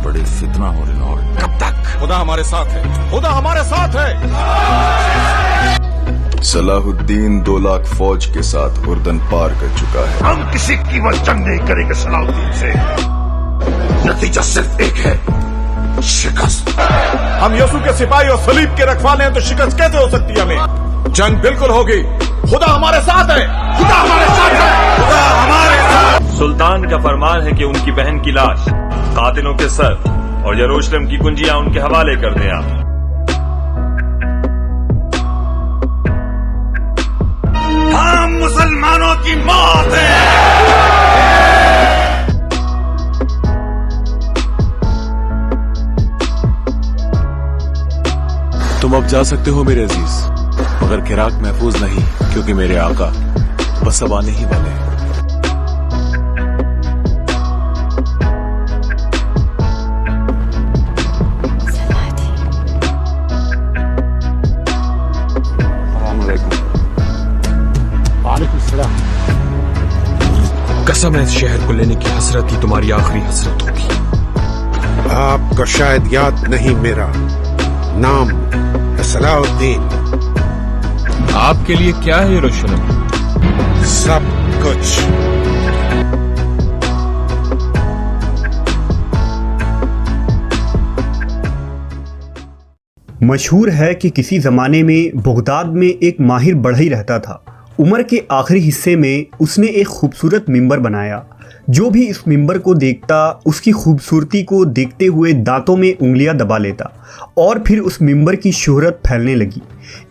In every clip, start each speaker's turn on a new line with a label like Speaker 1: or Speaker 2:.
Speaker 1: बड़ी फितना हो रही लाहौर। कब तक? खुदा हमारे साथ है, खुदा हमारे साथ है।
Speaker 2: सलाहुद्दीन 2 लाख फौज के साथ उर्दन पार कर चुका है।
Speaker 3: हम किसी कीमत जंग नहीं करेंगे सलाहुद्दीन से। नतीजा सिर्फ एक है, शिकस्त।
Speaker 1: हम यसू के सिपाही और सलीब के रखवाले हैं, तो शिकस्त कैसे हो सकती है हमें? जंग बिल्कुल होगी। खुदा हमारे साथ है, खुदा हमारे साथ है, खुदा हमारे साथ।
Speaker 4: सुल्तान का फरमान है कि उनकी बहन की लाश, कातिलों के सर और यरूशलेम की कुंजियां उनके हवाले कर दें आप।
Speaker 3: हम मुसलमानों की मौत है।
Speaker 5: तुम अब जा सकते हो मेरे अजीज, मगर किराक महफूज नहीं, क्योंकि मेरे आका बस अब आने ही वाले हैं।
Speaker 6: कसम है, इस शहर को लेने की हसरत ही तुम्हारी आखिरी हसरत होगी।
Speaker 7: आपको शायद याद नहीं, मेरा नाम है सलाहुद्दीन।
Speaker 6: आपके लिए क्या है यरूशलेम?
Speaker 7: सब कुछ।
Speaker 8: मशहूर है कि किसी ज़माने में बगदाद में एक माहिर बढ़ई रहता था। उम्र के आखिरी हिस्से में उसने एक खूबसूरत मिंबर बनाया। जो भी इस मिंबर को देखता उसकी खूबसूरती को देखते हुए दांतों में उंगलियां दबा लेता और फिर उस मिंबर की शोहरत फैलने लगी।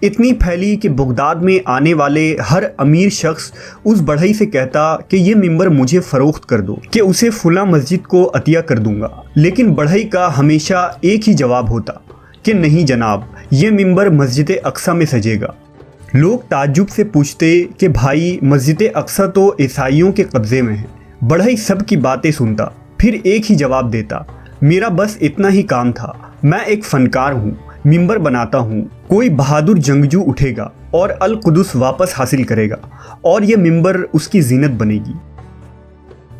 Speaker 8: इतनी फैली कि बगदाद में आने वाले हर अमीर शख्स उस बढ़ई से कहता कि ये मिंबर मुझे फ़रोख्त कर दो, कि उसे फुला मस्जिद को अतिया कर दूंगा। लेकिन बढ़ई का हमेशा एक ही जवाब होता कि नहीं जनाब, ये मिंबर मस्जिद अक्सा में सजेगा। लोग ताज्जुब से पूछते कि भाई, मस्जिद अक्सा तो ईसाइयों के कब्ज़े में है। बढ़ई सब की बातें सुनता, फिर एक ही जवाब देता, मेरा बस इतना ही काम था। मैं एक फ़नकार हूँ, मिंबर बनाता हूँ। कोई बहादुर जंगजू उठेगा और अल कुदस वापस हासिल करेगा और ये मिंबर उसकी जीनत बनेगी।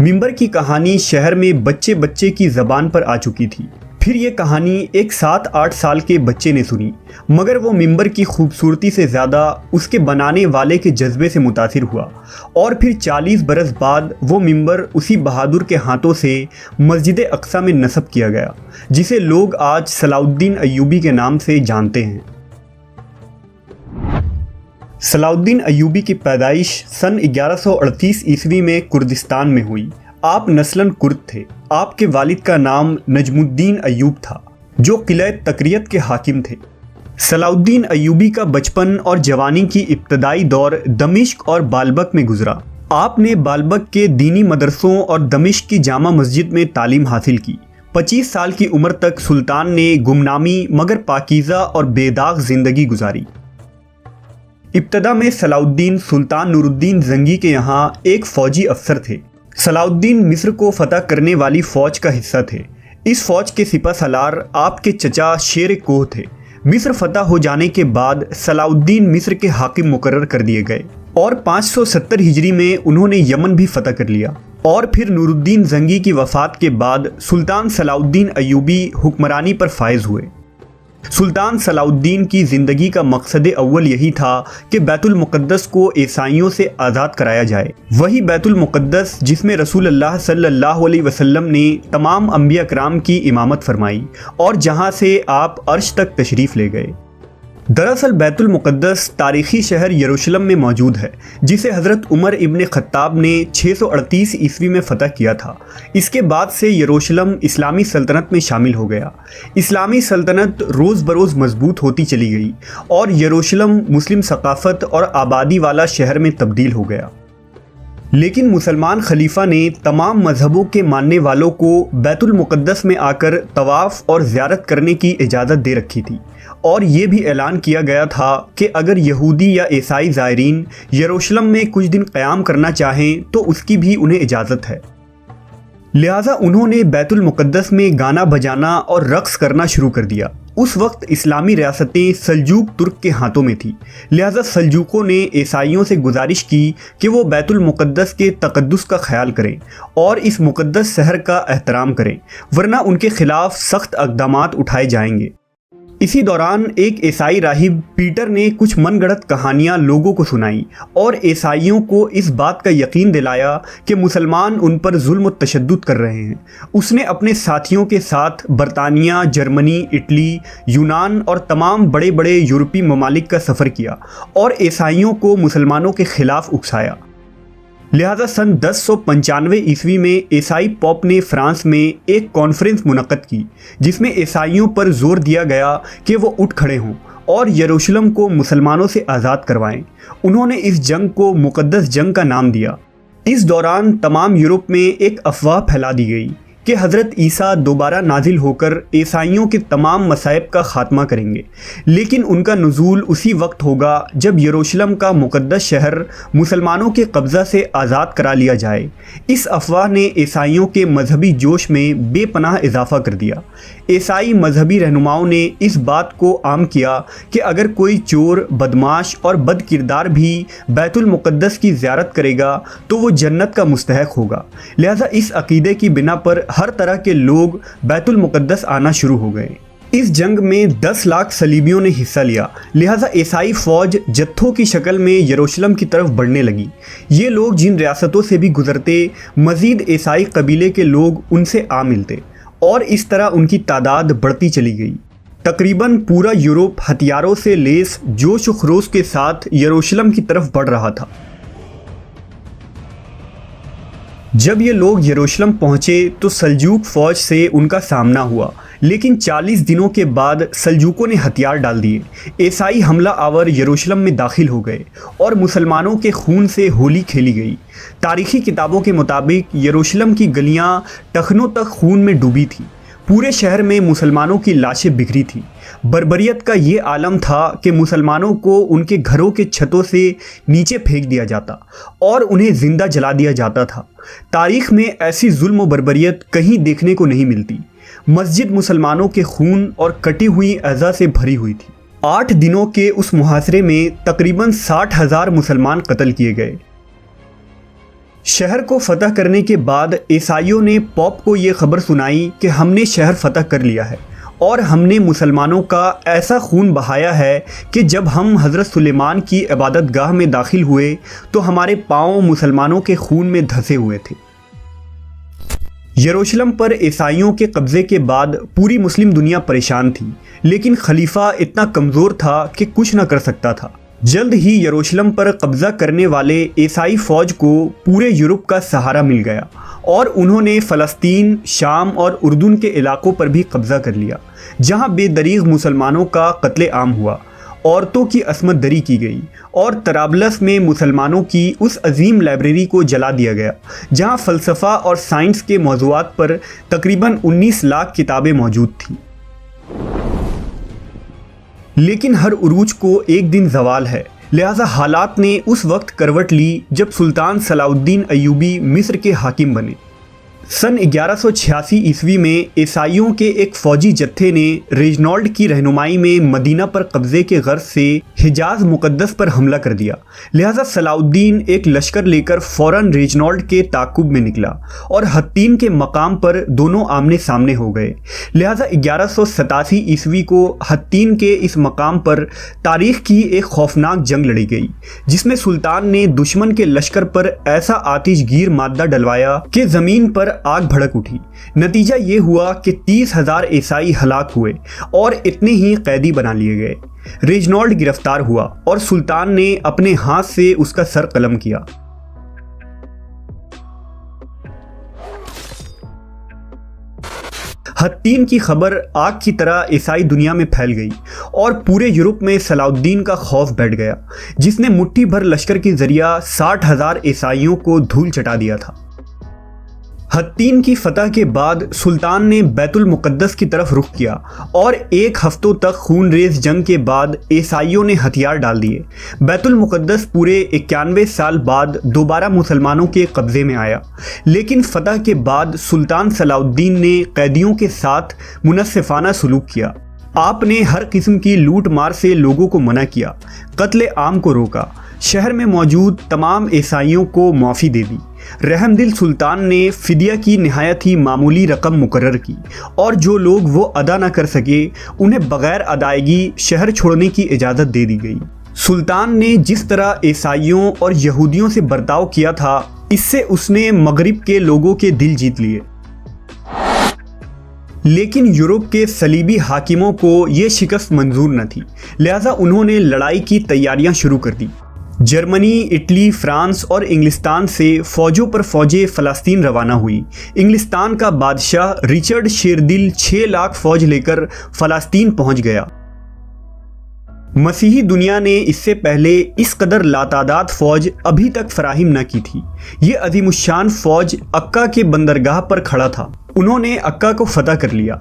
Speaker 8: मिंबर की कहानी शहर में बच्चे बच्चे की ज़बान पर आ चुकी थी। फिर ये कहानी एक 7-8 साल के बच्चे ने सुनी, मगर वो मिंबर की खूबसूरती से ज़्यादा उसके बनाने वाले के जज्बे से मुतासिर हुआ और फिर 40 बरस बाद वो मिंबर उसी बहादुर के हाथों से मस्जिद अक्सा में नस्ब किया गया, जिसे लोग आज सलाहुद्दीन अय्यूबी के नाम से जानते हैं। सलाहुद्दीन अय्यूबी की पैदाइश सन 1138 ईस्वी में कुर्दिस्तान में हुई। आप नस्लन कुर्द थे। आपके वालिद का नाम नजमुद्दीन अय्यूब था, जो किला तकरियत के हाकिम थे। सलाहुद्दीन अय्यूबी का बचपन और जवानी की इब्तदाई दौर दमिश्क और बालबक में गुजरा। आपने बालबक के दीनी मदरसों और दमिश्क की जामा मस्जिद में तालीम हासिल की। 25 साल की उम्र तक सुल्तान ने गुमनामी मगर पाकीज़ा और बेदाग ज़िंदगी गुजारी। इब्तदा में सलाहुद्दीन सुल्तान नूरुद्दीन जंगी के यहाँ एक फ़ौजी अफसर थे। सलाहुद्दीन मिस्र को फतह करने वाली फ़ौज का हिस्सा थे। इस फ़ौज के सिपा सलार आपके चचा शेर कोह थे। मिस्र फतह हो जाने के बाद सलाहुद्दीन मिस्र के हाकिम मुकर्रर कर दिए गए और 570 हिजरी में उन्होंने यमन भी फतह कर लिया। और फिर नूरुद्दीन जंगी की वफ़ात के बाद सुल्तान सलाहुद्दीन अय्यूबी हुक्मरानी पर फायज हुए। सुल्तान सलाहुद्दीन की ज़िंदगी का मकसद अव्वल यही था कि बैतुल मुक़द्दस को ईसाइयों से आज़ाद कराया जाए। वही बैतुल मुक़द्दस जिसमें रसूल अल्लाह सल्लल्लाहु अलैहि वसल्लम ने तमाम अंबिया कराम की इमामत फरमाई और जहां से आप अर्श तक तशरीफ़ ले गए। दरअसल बैतुल मुक़द्दस तारीख़ी शहर यरूशलेम में मौजूद है, जिसे हज़रत उमर इब्न ख़त्ताब ने 638 ईस्वी में फ़तह किया था। इसके बाद से यरूशलेम इस्लामी सल्तनत में शामिल हो गया। इस्लामी सल्तनत रोज़ बरोज़ मजबूत होती चली गई और यरूशलेम मुस्लिम सकाफ़त और आबादी वाला शहर में तब्दील हो गया। लेकिन मुसलमान खलीफा ने तमाम मजहबों के मानने वालों को बैतुल मुक़द्दस में आकर तवाफ़ और ज़ियारत करने की इजाज़त दे रखी थी और ये भी ऐलान किया गया था कि अगर यहूदी या ईसाई ज़ायरीन यरूशलेम में कुछ दिन क़याम करना चाहें तो उसकी भी उन्हें इजाज़त है। लिहाजा उन्होंने बैतुल मुक़द्दस में गाना बजाना और रक़्स करना शुरू कर दिया उस वक्त इस्लामी रियासतें सल्जूक तुर्क के हाथों में थी, लिहाजा सल्जूकों ने ईसाइयों से गुजारिश की कि वो बैतुल मुक़द्दस के तक़द्दुस का ख्याल करें और इस मुक़द्दस शहर का एहतराम करें, वरना उनके खिलाफ सख्त इक़दामात उठाए जाएंगे। इसी दौरान एक ईसाई राहिब पीटर ने कुछ मनगढ़ंत कहानियाँ लोगों को सुनाई और ईसाइयों को इस बात का यकीन दिलाया कि मुसलमान उन पर जुल्म और तशद्दुद कर रहे हैं। उसने अपने साथियों के साथ बरतानिया, जर्मनी, इटली, यूनान और तमाम बड़े बड़े यूरोपीय ममालिक का सफ़र किया और ईसाइयों को मुसलमानों के ख़िलाफ़ उकसाया। लिहाजा सन 1095 ईस्वी में ईसाई पॉप ने फ्रांस में एक कॉन्फ्रेंस मुनक़्क़द की, जिसमें ईसाइयों पर जोर दिया गया कि वो उठ खड़े हों और यरूशलेम को मुसलमानों से आज़ाद करवाएं। उन्होंने इस जंग को मुक़द्दस जंग का नाम दिया। इस दौरान तमाम यूरोप में एक अफवाह फैला दी गई कि हज़रत ईसा दोबारा नाजिल होकर ईसाइयों के तमाम मसाइब का ख़ात्मा करेंगे, लेकिन उनका नुज़ूल उसी वक्त होगा जब यरूशलेम का मुक़द्दस शहर मुसलमानों के कब्ज़ा से आज़ाद करा लिया जाए। इस अफवाह ने ईसाइयों के मजहबी जोश में बेपनाह इजाफ़ा कर दिया। ईसाई मजहबी रहनुमाओं ने इस बात को आम किया कि अगर कोई चोर, बदमाश और बद किरदार भी बैतुल मुक़द्दस की ज़ियारत करेगा तो वो जन्नत का मुस्तहक़ होगा। लिहाजा इस अक़ीदे की बिना पर हर तरह के लोग बैतुल मुक़द्दस आना शुरू हो गए। इस जंग में 10 लाख सलीबियों ने हिस्सा लिया, लिहाजा ईसाई फ़ौज जत्थों की शक्ल में यरूशलेम की तरफ बढ़ने लगी। ये लोग जिन रियासतों से भी गुजरते, मज़ीद ईसाई कबीले के लोग उनसे आ मिलते और इस तरह उनकी तादाद बढ़ती चली गई। तकरीबन पूरा यूरोप हथियारों से लेस जोश व खरोश के साथ यरूशलेम की तरफ बढ़ रहा था। जब ये लोग यरूशलेम पहुँचे तो सल्जूक फ़ौज से उनका सामना हुआ, लेकिन 40 दिनों के बाद सल्जूकों ने हथियार डाल दिए। ईसाई हमला आवर यरूशलेम में दाखिल हो गए और मुसलमानों के खून से होली खेली गई। तारीख़ी किताबों के मुताबिक यरूशलेम की गलियाँ टखनों तक खून में डूबी थी। पूरे शहर में मुसलमानों की लाशें बिखरी थी। बर्बरियत का ये आलम था कि मुसलमानों को उनके घरों के छतों से नीचे फेंक दिया जाता और उन्हें ज़िंदा जला दिया जाता था। तारीख़ में ऐसी जुल्म व बर्बरियत कहीं देखने को नहीं मिलती। मस्जिद मुसलमानों के खून और कटी हुई अज़ा से भरी हुई थी। 8 दिनों के उस मुहासरे में तकरीबन 60,000 मुसलमान कत्ल किए गए। शहर को फतह करने के बाद ईसाइयों ने पॉप को ये खबर सुनाई कि हमने शहर फतह कर लिया है और हमने मुसलमानों का ऐसा खून बहाया है कि जब हम हज़रत सुलेमान की इबादत गाह में दाखिल हुए तो हमारे पाँव मुसलमानों के खून में धंसे हुए थे। यरूशलेम पर ईसाइयों के कब्ज़े के बाद पूरी मुस्लिम दुनिया परेशान थी, लेकिन खलीफा इतना कमज़ोर था कि कुछ न कर सकता था। जल्द ही यरूशलेम पर कब्ज़ा करने वाले ईसाई फ़ौज को पूरे यूरोप का सहारा मिल गया और उन्होंने फ़लस्तीन, शाम और उर्दून के इलाकों पर भी कब्ज़ा कर लिया, जहां बेदरीग मुसलमानों का कत्ले आम हुआ, औरतों की असमत दरी की गई और तराबलस में मुसलमानों की उस अजीम लाइब्रेरी को जला दिया गया, जहां फ़लसफ़ा और साइंस के मौज़ूआत पर तकरीबन 19 लाख किताबें मौजूद थीं। लेकिन हर उरूज को एक दिन ज़वाल है, लिहाजा हालात ने उस वक्त करवट ली जब सुल्तान सलाउद्दीन अय्यूबी मिस्र के हाकिम बने। सन 1186 ईस्वी में ईसाइयों के एक फ़ौजी जत्थे ने रेजनॉल्ड की रहनुमाई में मदीना पर कब्ज़े के गर्ज से हिजाज मुक़द्दस पर हमला कर दिया। लिहाजा सलाउद्दीन एक लश्कर लेकर फ़ौरन रेजनॉल्ड के ताक़ुब में निकला और हत्तीन के मकाम पर दोनों आमने सामने हो गए। लिहाजा 1187 ईस्वी को हत्तीन के इस मकाम पर तारीख़ की एक खौफनाक जंग लड़ी गई, जिसमें सुल्तान ने दुश्मन के लश्कर पर ऐसा आतिशगीर मादा डलवाया कि ज़मीन पर आग भड़क उठी। नतीजा ये हुआ कि 30,000 ईसाई हलाक हुए और इतने ही कैदी बना लिए गए। रेजनॉल्ड गिरफ्तार हुआ और सुल्तान ने अपने हाथ से उसका सर कलम किया। हत्तीन की खबर आग की तरह ईसाई दुनिया में फैल गई और पूरे यूरोप में सलाउद्दीन का खौफ बैठ गया, जिसने मुट्ठी भर लश्कर के जरिया 60,000 ईसाइयों को धूल चटा दिया था। हत्तीन की फतह के बाद सुल्तान ने बैतुल मुक़द्दस की तरफ रुख किया और 1 हफ्तों तक खूनरेज़ जंग के बाद ईसाइयों ने हथियार डाल दिए। बैतुल मुक़द्दस पूरे 91 साल बाद दोबारा मुसलमानों के कब्ज़े में आया, लेकिन फतह के बाद सुल्तान सलाउद्दीन ने कैदियों के साथ मुनस्सिफ़ाना सलूक किया। आपने हर किस्म की लूट मार से लोगों को मना किया, कत्ले आम को रोका, शहर में मौजूद तमाम ईसाइयों को माफ़ी दे दी। रहमदिल सुल्तान ने फिदिया की निहायत ही मामूली रकम मुकर्रर की और जो लोग वो अदा न कर सके उन्हें बग़ैर अदायगी शहर छोड़ने की इजाज़त दे दी गई। सुल्तान ने जिस तरह ईसाइयों और यहूदियों से बर्ताव किया था, इससे उसने मगरिब के लोगों के दिल जीत लिए। लेकिन यूरोप के सलीबी हाकिमों को ये शिकस्त मंजूर न थी, लिहाजा उन्होंने लड़ाई की तैयारियां शुरू कर दी। जर्मनी, इटली, फ्रांस और इंग्लिस्तान से फ़ौजों पर फ़ौजें फ़लस्तीन रवाना हुई। इंग्लिस्तान का बादशाह रिचर्ड शेरदिल 6 लाख फ़ौज लेकर फ़लस्तीन पहुंच गया। मसीही दुनिया ने इससे पहले इस कदर लातादाद फ़ौज अभी तक फराहिम न की थी। ये अजीमुशान फ़ौज अक्का के बंदरगाह पर खड़ा था। उन्होंने अक्का को फतह कर लिया।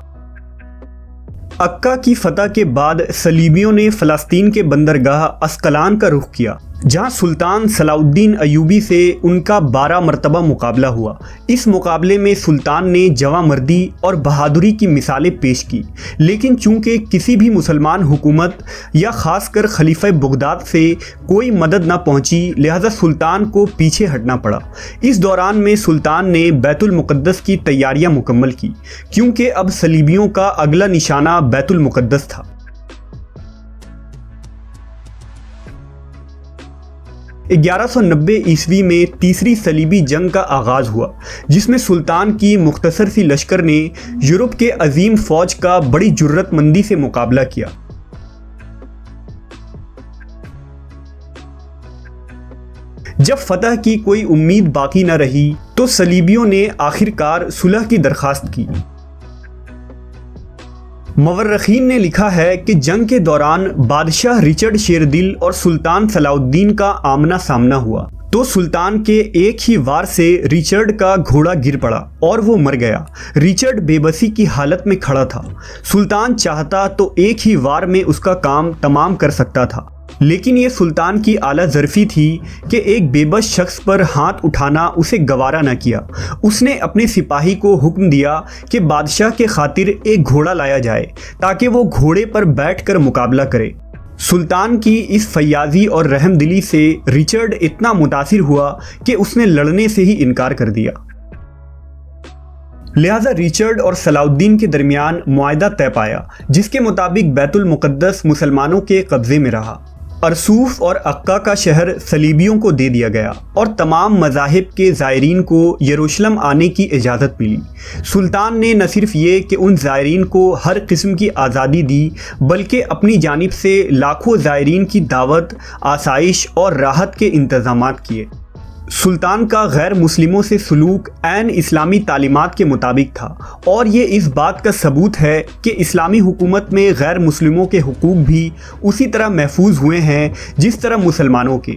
Speaker 8: अक्का की फतह के बाद सलीबियों ने फ़लस्तीन के बंदरगाह अस्कलान का रुख किया, जहां सुल्तान सलाउद्दीन अयूबी से उनका 12 मरतबा मुकाबला हुआ। इस मुकाबले में सुल्तान ने जवामर्दी और बहादुरी की मिसालें पेश की, लेकिन चूंकि किसी भी मुसलमान हुकूमत या ख़ासकर खलीफा बगदाद से कोई मदद न पहुंची, लिहाजा सुल्तान को पीछे हटना पड़ा। इस दौरान में सुल्तान ने बैतुल मुक़द्दस की तैयारियां मुकम्मल की, क्योंकि अब सलीबियों का अगला निशाना बैतुल मुक़द्दस था। 1190 ईस्वी में तीसरी सलीबी जंग का आगाज़ हुआ, जिसमें सुल्तान की मुख्तसर सी लश्कर ने यूरोप के अजीम फ़ौज का बड़ी जुर्रतमंदी से मुकाबला किया। जब फतह की कोई उम्मीद बाकी न रही तो सलीबियों ने आखिरकार सुलह की दरख्वास्त की। मवर्रखीन ने लिखा है कि जंग के दौरान बादशाह रिचर्ड शेरदिल और सुल्तान सलाउद्दीन का आमना सामना हुआ तो सुल्तान के एक ही वार से रिचर्ड का घोड़ा गिर पड़ा और वो मर गया। रिचर्ड बेबसी की हालत में खड़ा था। सुल्तान चाहता तो एक ही वार में उसका काम तमाम कर सकता था, लेकिन ये सुल्तान की आला ज़र्फ़ी थी कि एक बेबस शख्स पर हाथ उठाना उसे गवारा न किया। उसने अपने सिपाही को हुक्म दिया कि बादशाह के खातिर एक घोड़ा लाया जाए ताकि वो घोड़े पर बैठकर मुकाबला करे। सुल्तान की इस फयाजी और रहमदिली से रिचर्ड इतना मुतासिर हुआ कि उसने लड़ने से ही इनकार कर दिया। लिहाजा रिचर्ड और सलाउद्दीन के दरमियान मुआहदा तय पाया, जिसके मुताबिक बैतुल मुक़द्दस मुसलमानों के कब्ज़े में रहा। अरसूफ और अक्का का शहर सलीबियों को दे दिया गया और तमाम मज़ाहिब के ज़ायरीन को यरूशलेम आने की इजाज़त मिली। सुल्तान ने न सिर्फ ये कि उन ज़ायरीन को हर किस्म की आज़ादी दी, बल्कि अपनी जानिब से लाखों ज़ायरीन की दावत, आसाइश और राहत के इंतज़ामात किए। सुल्तान का गैर मुस्लिमों से सलूक ऐन इस्लामी तालीमात के मुताबिक था और ये इस बात का सबूत है कि इस्लामी हुकूमत में गैर मुस्लिमों के हुकूक भी उसी तरह महफूज हुए हैं जिस तरह मुसलमानों के।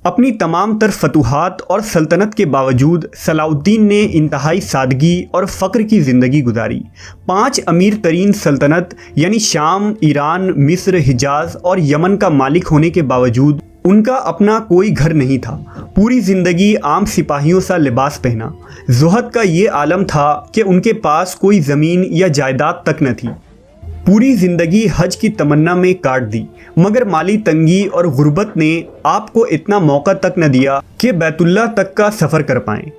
Speaker 8: अपनी तमाम तर फतूहात और सल्तनत के बावजूद सलाउद्दीन ने इंतहाई सादगी और फ़क्र की ज़िंदगी गुजारी। 5 अमीर तरीन सल्तनत यानी शाम, ईरान, मिस्र, हिजाज और यमन का मालिक होने के बावजूद उनका अपना कोई घर नहीं था। पूरी ज़िंदगी आम सिपाहियों सा लिबास पहना। ज़ुहद का ये आलम था कि उनके पास कोई ज़मीन या जायदाद तक न थी। पूरी ज़िंदगी हज की तमन्ना में काट दी, मगर माली तंगी और गुर्बत ने आपको इतना मौका तक न दिया कि बैतुल्लाह तक का सफ़र कर पाएं।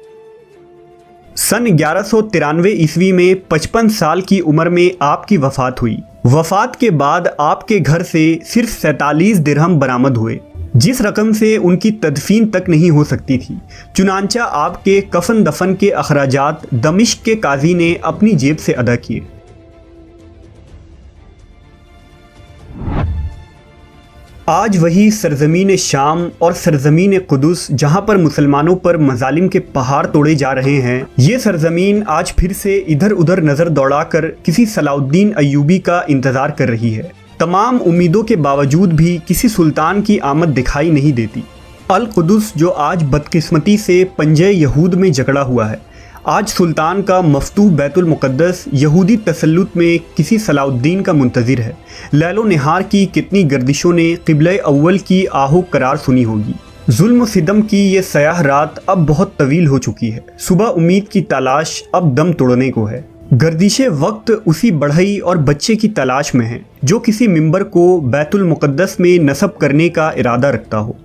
Speaker 8: सन 1193 ईस्वी में 55 साल की उम्र में आपकी वफ़ात हुई। वफ़ात के बाद आपके घर से सिर्फ 47 दिरहम बरामद हुए, जिस रकम से उनकी तदफीन तक नहीं हो सकती थी। चुनांचा आपके कफन दफन के अखराजात दमिश्क के काजी ने अपनी जेब से अदा किए। आज वही सरजमीन शाम और सरजमीन कुदस जहां पर मुसलमानों पर मजालिम के पहाड़ तोड़े जा रहे हैं, ये सरजमीन आज फिर से इधर उधर नज़र दौड़ाकर किसी सलाउद्दीन अयूबी का इंतज़ार कर रही है। तमाम उम्मीदों के बावजूद भी किसी सुल्तान की आमद दिखाई नहीं देती। अल कुदस जो आज बदकिस्मती से पंजे यहूद में जकड़ा हुआ है, आज सुल्तान का मफ्तूह बैतुल मुक़द्दस यहूदी तसल्लुत में किसी सलाउद्दीन का मुंतज़िर है। लैलो निहार की कितनी गर्दिशों ने क़िबला अव्वल की आहो करार सुनी होगी। जुल्म सिदम की ये सयाह रात अब बहुत तवील हो चुकी है। सुबह उम्मीद की तलाश अब दम तोड़ने को है। गर्दिशे वक्त उसी बढ़ई और बच्चे की तलाश में हैं जो किसी मिंबर को बैतुल मुक़द्दस में नस्ब करने का इरादा रखता हो।